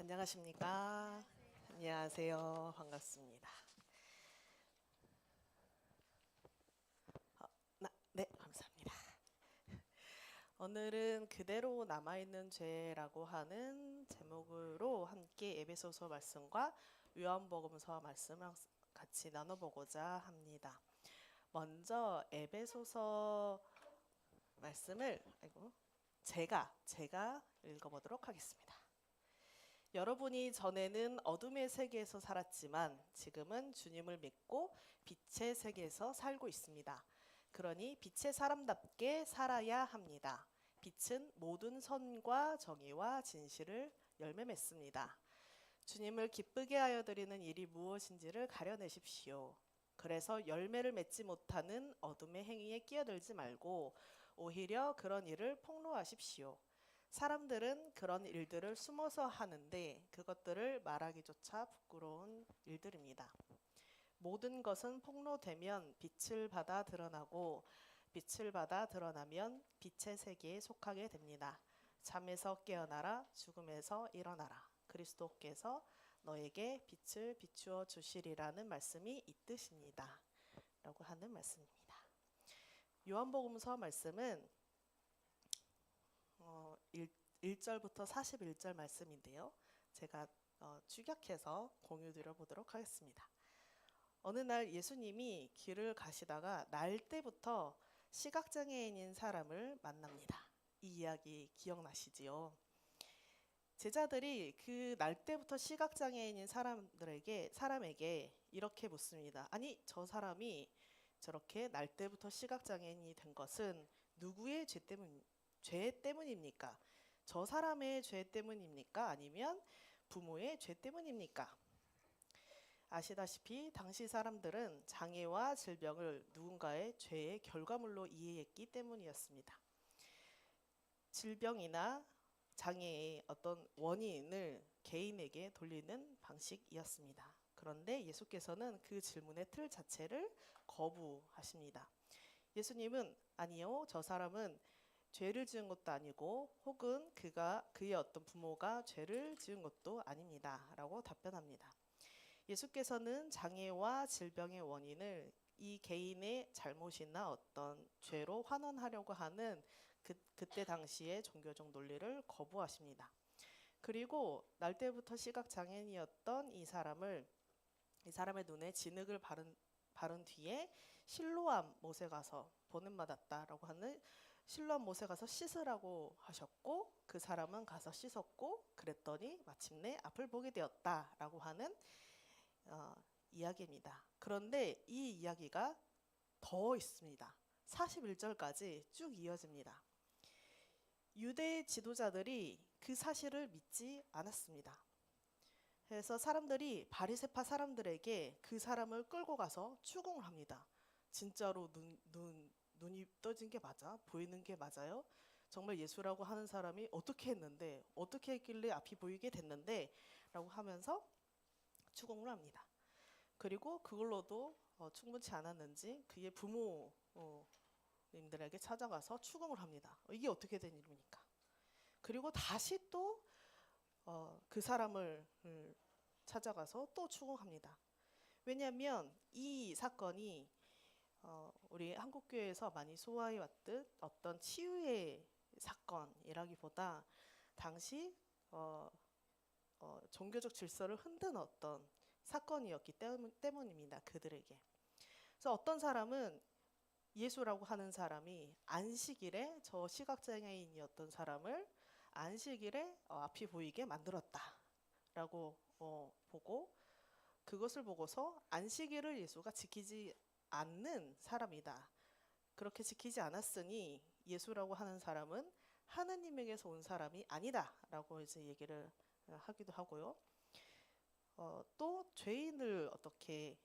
안녕하십니까? 안녕하세요. 반갑습니다. 네, 감사합니다. 오늘은 그대로 남아있는 죄라고 하는 제목으로 함께 에베소서 말씀과 요한복음서 말씀을 같이 나눠보고자 합니다. 먼저 에베소서 말씀을 제가 읽어보도록 하겠습니다. 여러분이 전에는 어둠의 세계에서 살았지만 지금은 주님을 믿고 빛의 세계에서 살고 있습니다. 그러니 빛의 사람답게 살아야 합니다. 빛은 모든 선과 정의와 진실을 열매 맺습니다. 주님을 기쁘게 하여 드리는 일이 무엇인지를 가려내십시오. 그래서 열매를 맺지 못하는 어둠의 행위에 끼어들지 말고 오히려 그런 일을 폭로하십시오. 사람들은 그런 일들을 숨어서 하는데 그것들을 말하기조차 부끄러운 일들입니다. 모든 것은 폭로되면 빛을 받아 드러나고 빛을 받아 드러나면 빛의 세계에 속하게 됩니다. 잠에서 깨어나라, 죽음에서 일어나라. 그리스도께서 너에게 빛을 비추어 주시리라는 말씀이 이 뜻입니다. 라고 하는 말씀입니다. 요한복음서 말씀은 1절부터 41절 말씀인데요. 제가 축약해서 공유 드려보도록 하겠습니다. 어느 날 예수님이 길을 가시다가 날때부터 시각장애인인 사람을 만납니다. 이 이야기 기억나시지요? 제자들이 그 날때부터 시각장애인인 사람에게 이렇게 묻습니다. 아니, 저 사람이 저렇게 날때부터 시각장애인이 된 것은 누구의 죄 때문입니까? 저 사람의 죄 때문입니까? 아니면 부모의 죄 때문입니까? 아시다시피 당시 사람들은 장애와 질병을 누군가의 죄의 결과물로 이해했기 때문이었습니다. 질병이나 장애의 어떤 원인을 개인에게 돌리는 방식이었습니다. 그런데 예수께서는 그 질문의 틀 자체를 거부하십니다. 예수님은 아니요, 저 사람은 죄를 지은 것도 아니고 혹은 그의 어떤 부모가 죄를 지은 것도 아닙니다. 라고 답변합니다. 예수께서는 장애와 질병의 원인을 이 개인의 잘못이나 어떤 죄로 환원하려고 하는 그때 당시의 종교적 논리를 거부하십니다. 그리고 날 때부터 시각장애인이었던 이 사람의 눈에 진흙을 바른 뒤에 실로암 못에 가서 보냄받았다라고 하는 실로암 못에 가서 씻으라고 하셨고 그 사람은 가서 씻었고 그랬더니 마침내 앞을 보게 되었다라고 하는 이야기입니다. 그런데 이 이야기가 더 있습니다. 41절까지 쭉 이어집니다. 유대 지도자들이 그 사실을 믿지 않았습니다. 그래서 사람들이 바리새파 사람들에게 그 사람을 끌고 가서 추궁을 합니다. 진짜로 눈이 떠진 게 맞아? 보이는 게 맞아요? 정말 예수라고 하는 사람이 어떻게 했는데 어떻게 했길래 앞이 보이게 됐는데 라고 하면서 추궁을 합니다. 그리고 그걸로도 충분치 않았는지 그의 부모님들에게 찾아가서 추궁을 합니다. 이게 어떻게 된 일입니까? 그리고 다시 또 그 사람을 찾아가서 또 추궁합니다. 왜냐하면 이 사건이 우리 한국교회에서 많이 소화해 왔듯 어떤 치유의 사건이라기보다 당시 종교적 질서를 흔든 어떤 사건이었기 때문입니다. 그들에게. 그래서 어떤 사람은 예수라고 하는 사람이 안식일에 저 시각장애인이었던 사람을 안식일에 앞이 보이게 만들었다라고 보고 그것을 보고서 안식일을 예수가 지키지 않는 사람이다. 그렇게 지키지 않았으니 예수라고 하는 사람은 하느님에게서 온 사람이 아니다라고 이제 얘기를 하기도 하고요. 또 죄인을 어떻게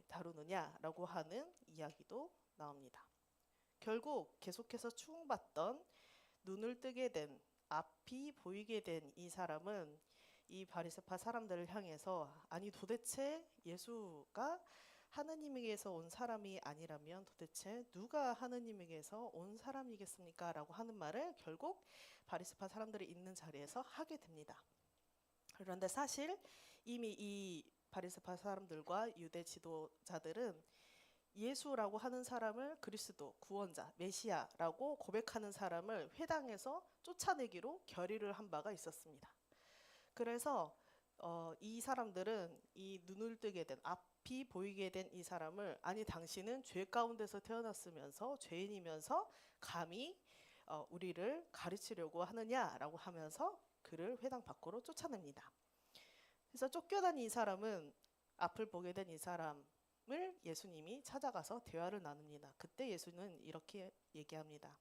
다루느냐라고 하는 이야기도 나옵니다. 결국 계속해서 추궁받던 눈을 뜨게 된 앞이 보이게 된 이 사람은 이 바리새파 사람들을 향해서 아니 도대체 예수가 하느님에게서 온 사람이 아니라면 도대체 누가 하느님에게서 온 사람이겠습니까? 라고 하는 말을 결국 바리새파 사람들이 있는 자리에서 하게 됩니다. 그런데 사실 이미 이 바리새파 사람들과 유대 지도자들은 예수라고 하는 사람을 그리스도, 구원자, 메시아라고 고백하는 사람을 회당에서 쫓아내기로 결의를 한 바가 있었습니다. 그래서 이 사람들은 이 눈을 뜨게 된, 앞이 보이게 된 이 사람을, 아니 당신은 죄 가운데서 태어났으면서 죄인이면서 감히 우리를 가르치려고 하느냐라고 하면서 그를 회당 밖으로 쫓아냅니다. 그래서 쫓겨난 이 사람은, 앞을 보게 된 이 사람을 예수님이 찾아가서 대화를 나눕니다. 그때 예수는 이렇게 얘기합니다.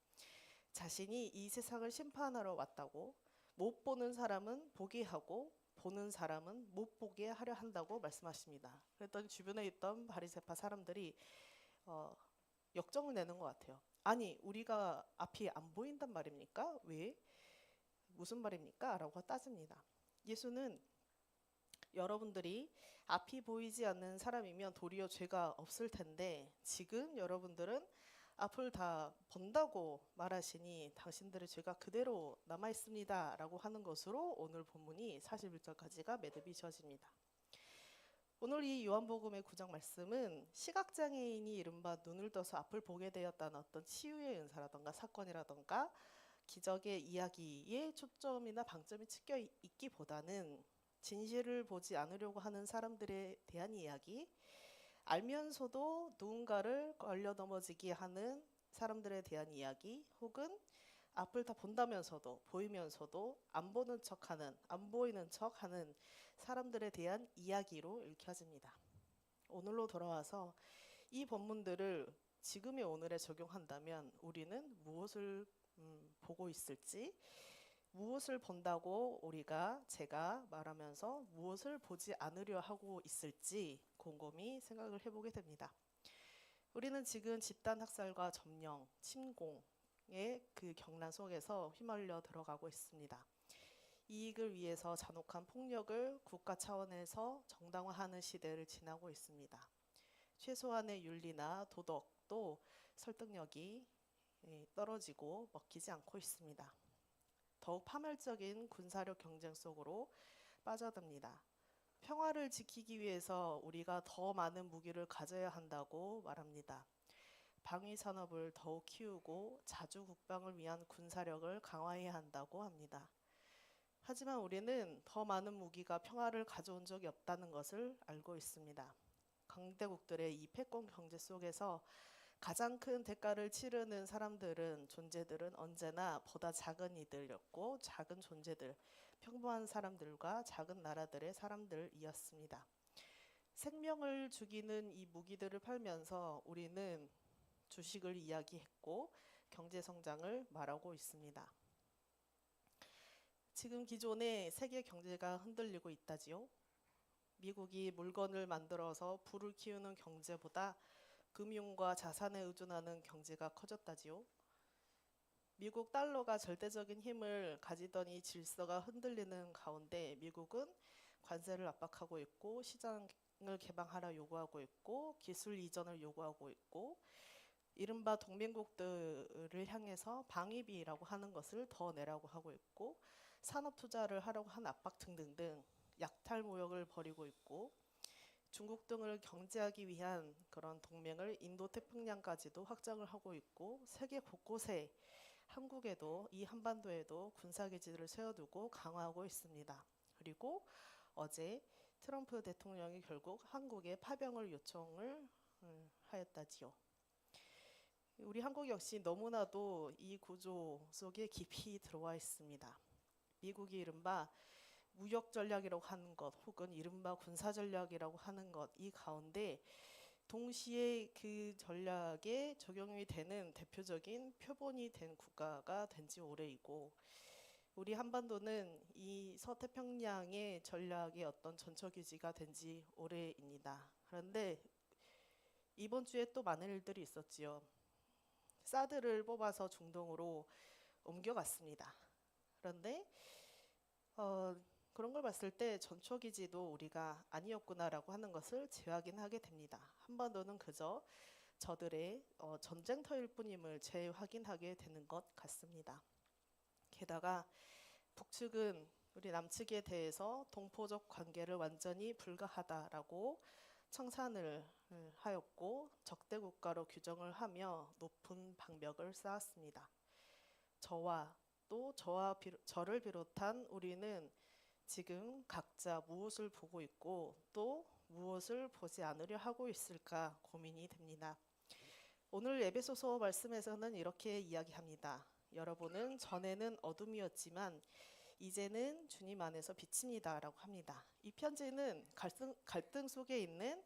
자신이 이 세상을 심판하러 왔다고, 못 보는 사람은 보게 하고 보는 사람은 못 보게 하려 한다고 말씀하십니다. 그랬더니 주변에 있던 바리새파 사람들이 역정을 내는 것 같아요. 아니, 우리가 앞이 안 보인단 말입니까? 왜? 무슨 말입니까? 라고 따집니다. 예수는 여러분들이 앞이 보이지 않는 사람이면 도리어 죄가 없을 텐데 지금 여러분들은 앞을 다 본다고 말하시니 당신들의 죄가 그대로 남아있습니다 라고 하는 것으로 오늘 본문이 41절까지가 매듭이 지어집니다. 오늘 이 요한복음의 9장 말씀은 시각장애인이 이른바 눈을 떠서 앞을 보게 되었다는 어떤 치유의 은사라던가 사건이라던가 기적의 이야기에 초점이나 방점이 찍혀 있기보다는 진실을 보지 않으려고 하는 사람들에 대한 이야기, 알면서도 누군가를 걸려 넘어지게 하는 사람들에 대한 이야기, 혹은 앞을 다 본다면서도 보이면서도 안 보는 척하는, 안 보이는 척하는 사람들에 대한 이야기로 읽혀집니다. 오늘로 돌아와서 이 본문들을 지금의 오늘에 적용한다면 우리는 무엇을 보고 있을지, 무엇을 본다고 제가 말하면서 무엇을 보지 않으려 하고 있을지 곰곰이 생각을 해보게 됩니다. 우리는 지금 집단 학살과 점령, 침공의 그 경란 속에서 휘말려 들어가고 있습니다. 이익을 위해서 잔혹한 폭력을 국가 차원에서 정당화하는 시대를 지나고 있습니다. 최소한의 윤리나 도덕도 설득력이 떨어지고 먹히지 않고 있습니다. 더욱 파멸적인 군사력 경쟁 속으로 빠져듭니다. 평화를 지키기 위해서 우리가 더 많은 무기를 가져야 한다고 말합니다. 방위 산업을 더욱 키우고 자주 국방을 위한 군사력을 강화해야 한다고 합니다. 하지만 우리는 더 많은 무기가 평화를 가져온 적이 없다는 것을 알고 있습니다. 강대국들의 이 패권 경제 속에서 가장 큰 대가를 치르는 존재들은 언제나 보다 작은 이들이었고 작은 존재들, 평범한 사람들과 작은 나라들의 사람들이었습니다. 생명을 죽이는 이 무기들을 팔면서 우리는 주식을 이야기했고 경제 성장을 말하고 있습니다. 지금 기존의 세계 경제가 흔들리고 있다지요. 미국이 물건을 만들어서 부를 키우는 경제보다 금융과 자산에 의존하는 경제가 커졌다지요. 미국 달러가 절대적인 힘을 가지던 이 질서가 흔들리는 가운데 미국은 관세를 압박하고 있고 시장을 개방하라 요구하고 있고 기술 이전을 요구하고 있고 이른바 동맹국들을 향해서 방위비라고 하는 것을 더 내라고 하고 있고 산업 투자를 하려고 하는 압박 등등등 약탈 모욕을 벌이고 있고 중국 등을 경제하기 위한 그런 동맹을 인도 태평양까지도 확장을 하고 있고 세계 곳곳에 한국에도 이 한반도에도 군사기지를 세워두고 강화하고 있습니다. 그리고 어제 트럼프 대통령이 결국 한국에 파병을 요청을 하였다지요. 우리 한국 역시 너무나도 이 구조 속에 깊이 들어와 있습니다. 미국이 이른바 무역 전략이라고 하는 것 혹은 이른바 군사 전략이라고 하는 것, 이 가운데 동시에 그 전략에 적용이 되는 대표적인 표본이 된 국가가 된 지 오래이고 우리 한반도는 이 서태평양의 전략의 어떤 전초기지가 된 지 오래입니다. 그런데 이번 주에 또 많은 일들이 있었지요. 사드를 뽑아서 중동으로 옮겨갔습니다. 그런데 그런 걸 봤을 때 전초기지도 우리가 아니었구나라고 하는 것을 재확인하게 됩니다. 한반도는 그저 저들의 전쟁터일 뿐임을 재확인하게 되는 것 같습니다. 게다가 북측은 우리 남측에 대해서 동포적 관계를 완전히 불가하다라고 청산을 하였고 적대 국가로 규정을 하며 높은 방벽을 쌓았습니다. 저를 비롯한 우리는 지금 각자 무엇을 보고 있고 또 무엇을 보지 않으려 하고 있을까 고민이 됩니다. 오늘 에베소서 말씀에서는 이렇게 이야기합니다. 여러분은 전에는 어둠이었지만 이제는 주님 안에서 빛입니다 라고 합니다. 이 편지는 갈등 속에 있는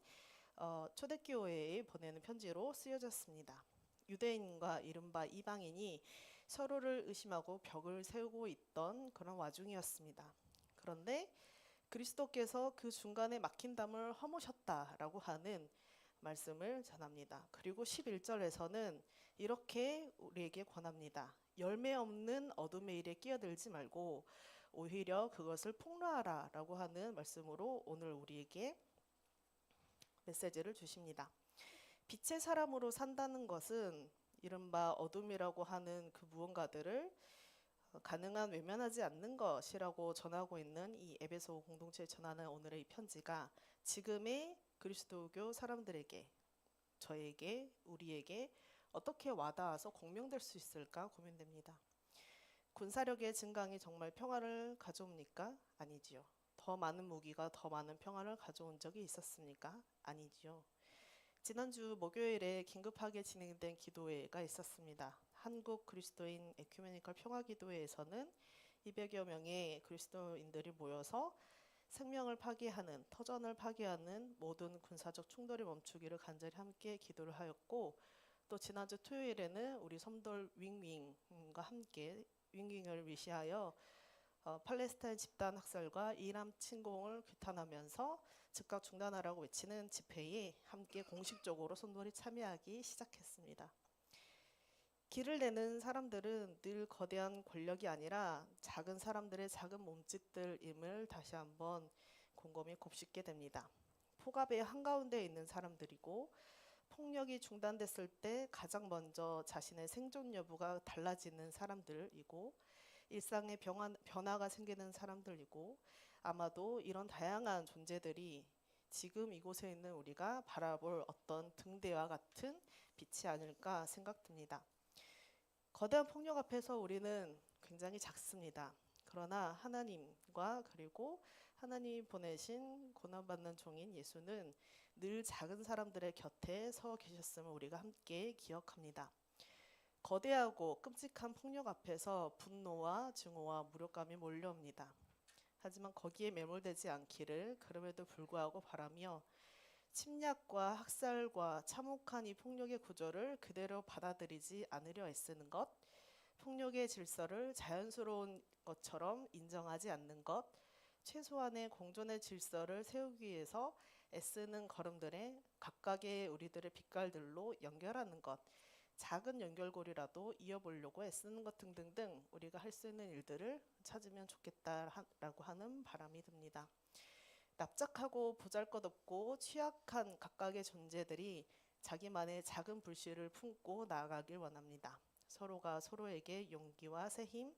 초대교회에 보내는 편지로 쓰여졌습니다. 유대인과 이른바 이방인이 서로를 의심하고 벽을 세우고 있던 그런 와중이었습니다. 그런데 그리스도께서 그 중간에 막힌 담을 허무셨다라고 하는 말씀을 전합니다. 그리고 11절에서는 이렇게 우리에게 권합니다. 열매 없는 어둠의 일에 끼어들지 말고 오히려 그것을 폭로하라 라고 하는 말씀으로 오늘 우리에게 메시지를 주십니다. 빛의 사람으로 산다는 것은 이른바 어둠이라고 하는 그 무언가들을 가능한 외면하지 않는 것이라고 전하고 있는 이 에베소 공동체에 전하는 오늘의 이 편지가 지금의 그리스도교 사람들에게, 저에게, 우리에게 어떻게 와닿아서 공명될 수 있을까 고민됩니다. 군사력의 증강이 정말 평화를 가져옵니까? 아니지요. 더 많은 무기가 더 많은 평화를 가져온 적이 있었습니까? 아니지요. 지난주 목요일에 긴급하게 진행된 기도회가 있었습니다. 한국 그리스도인 에큐메니컬 평화기도회에서는 200여 명의 그리스도인들이 모여서 생명을 파괴하는, 터전을 파괴하는 모든 군사적 충돌이 멈추기를 간절히 함께 기도를 하였고, 또 지난주 토요일에는 우리 섬돌 윙윙과 함께 윙윙을 위시하여 팔레스타인 집단 학살과 이란 침공을 규탄하면서 즉각 중단하라고 외치는 집회에 함께 공식적으로 손돌이 참여하기 시작했습니다. 길을 내는 사람들은 늘 거대한 권력이 아니라 작은 사람들의 작은 몸짓들임을 다시 한번 곰곰이 곱씹게 됩니다. 폭압의 한가운데 있는 사람들이고 폭력이 중단됐을 때 가장 먼저 자신의 생존 여부가 달라지는 사람들이고 일상의 변화가 생기는 사람들이고 아마도 이런 다양한 존재들이 지금 이곳에 있는 우리가 바라볼 어떤 등대와 같은 빛이 아닐까 생각됩니다. 거대한 폭력 앞에서 우리는 굉장히 작습니다. 그러나 하나님과 그리고 하나님이 보내신 고난받는 종인 예수는 늘 작은 사람들의 곁에 서 계셨음을 우리가 함께 기억합니다. 거대하고 끔찍한 폭력 앞에서 분노와 증오와 무력감이 몰려옵니다. 하지만 거기에 매몰되지 않기를 그럼에도 불구하고 바라며 침략과 학살과 참혹한 이 폭력의 구조를 그대로 받아들이지 않으려 애쓰는 것, 폭력의 질서를 자연스러운 것처럼 인정하지 않는 것, 최소한의 공존의 질서를 세우기 위해서 애쓰는 걸음들에 각각의 우리들의 빛깔들로 연결하는 것, 작은 연결고리라도 이어보려고 애쓰는 것 등등등 우리가 할 수 있는 일들을 찾으면 좋겠다라고 하는 바람이 듭니다. 납작하고 보잘것없고 취약한 각각의 존재들이 자기만의 작은 불씨를 품고 나아가길 원합니다. 서로가 서로에게 용기와 새힘,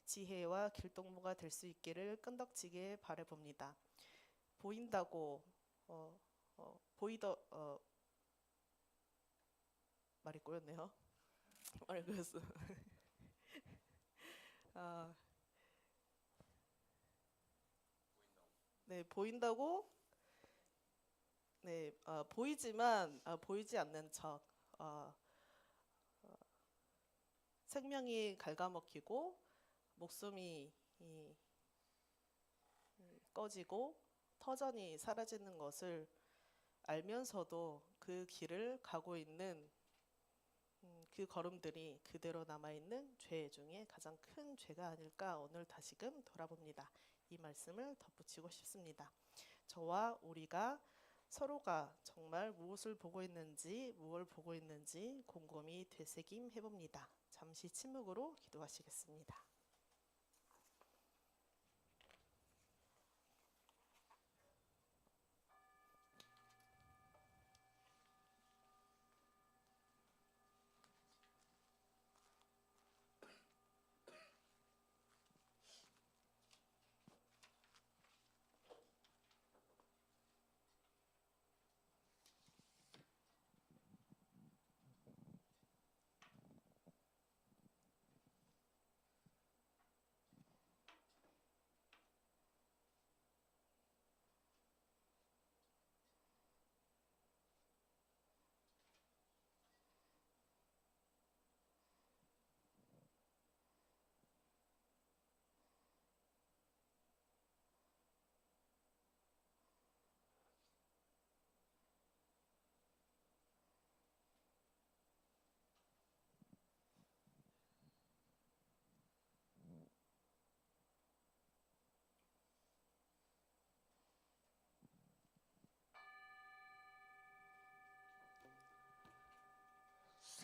지혜와 길동무가 될 수 있기를 끈덕지게 바라봅니다. 보인다고 말이 꼬였네요. 말이 꼬였어. 네, 보인다고. 네, 보이지만 보이지 않는 척. 생명이 갉아먹히고 목숨이 꺼지고 터전이 사라지는 것을 알면서도 그 길을 가고 있는 그 걸음들이 그대로 남아있는 죄 중에 가장 큰 죄가 아닐까 오늘 다시금 돌아봅니다. 이 말씀을 덧붙이고 싶습니다. 저와 우리가 서로가 정말 무엇을 보고 있는지, 무엇을 보고 있는지 곰곰이 되새김 해봅니다. 잠시 침묵으로 기도하시겠습니다.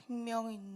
생명 있는